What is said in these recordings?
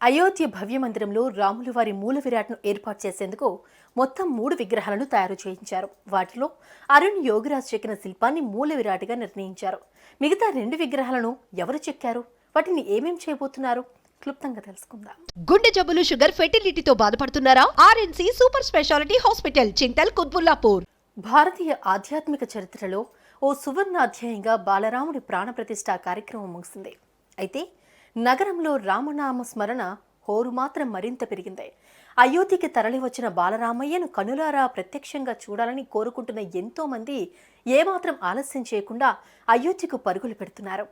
అయోధ్య భవ్య మందిరంలో రాములు వారి మూల విరాట్ను ఏర్పాటు చేసేందుకు మొత్తం 3 విగ్రహాలను తయారు చేయించారు. వాటిలో అరుణ్ యోగిరాజ్ చెక్కిన శిల్పాన్ని మూల విరాట్గా నిర్ణయించారు. మిగతా 2 విగ్రహాలను ఎవరు చెక్కారు, వాటిని ఏమేం చేయబోతున్నారు, క్లుప్తంగా తెలుసుకుందాం. గుండె జబ్బులు, షుగర్, ఫెర్టిలిటీతో బాధపడుతున్నారా? RNC super speciality hospital, Chintal, Quthbullapur. భారతీయ ఆధ్యాత్మిక చరిత్రలో ఓ సువర్ణ అధ్యాయంగా బాలరాముడి ప్రాణప్రతిష్ఠ కార్యక్రమం ముగిసింది. అయితే నగరంలో రామనామ స్మరణ హోరు మాత్రం మరింత పెరిగింది. అయోధ్యకి తరలివచ్చిన బాలరామయ్యను కనులారా ప్రత్యక్షంగా చూడాలని కోరుకుంటున్న ఎంతో మంది ఏమాత్రం ఆలస్యం చేయకుండా అయోధ్యకు పరుగులు పెడుతున్నారు.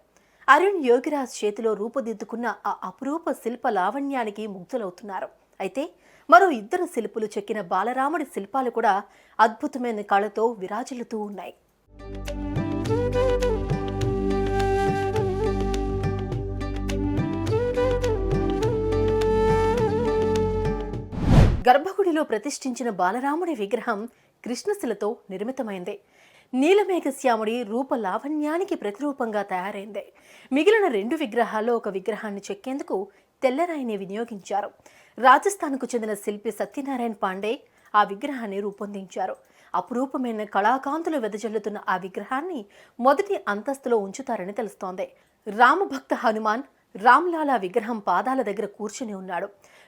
అరుణ్ యోగిరాజ్ చేతిలో రూపుదిద్దుకున్న ఆ అపురూప శిల్ప లావణ్యానికి ముగ్ధులవుతున్నారు. అయితే మరో 2 శిల్పులు చెక్కిన బాలరాముడి శిల్పాలు కూడా అద్భుతమైన కళతో విరాజిల్లుతూ ఉన్నాయి. గర్భగుడిలో ప్రతిష్ఠించిన బాలరాముడి విగ్రహం కృష్ణశిలతో నిర్మితమైంది. నీలమేఘశ్యాముడి రూప లావణ్యానికి ప్రతిరూపంగా తయారైంది. మిగిలిన 2 విగ్రహాల్లో ఒక విగ్రహాన్ని చెక్కేందుకు తెల్లరాయిని వినియోగించారు. రాజస్థాన్కు చెందిన శిల్పి సత్యనారాయణ పాండే ఆ విగ్రహాన్ని రూపొందించారు. అపురూపమైన కళాకాంతులు వెదజల్లుతున్న ఆ విగ్రహాన్ని మొదటి అంతస్తులో ఉంచుతారని తెలుస్తోంది. రామభక్త హనుమాన్ రామ్లాలా విగ్రహం పాదాల దగ్గర కూర్చుని ఉన్నాడు.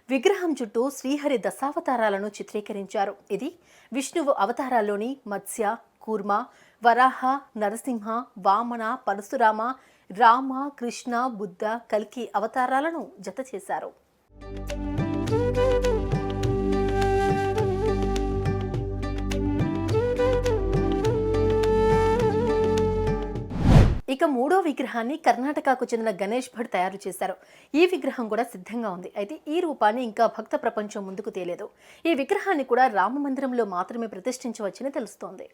విగ్రహం చుట్టూ శ్రీహరి దశావతారాలను చిత్రీకరించారు. ఇది విష్ణువు అవతారాల్లోని మత్స్య, కూర్మ, వరాహ, నరసింహ, వామన, పరశురామ, రామ, కృష్ణ, బుద్ధ, కల్కి అవతారాలను జత చేశారు. ఇక 3వ విగ్రహాన్ని కర్ణాటకకు చెందిన గణేష్ భట్ తయారు చేశారు. ఈ విగ్రహం కూడా సిద్ధంగా ఉంది. అయితే ఈ రూపాన్ని ఇంకా భక్త ప్రపంచం ముందుకు తేలేదు. ఈ విగ్రహాన్ని కూడా రామ మందిరంలో మాత్రమే ప్రతిష్ఠించవచ్చని తెలుస్తోంది.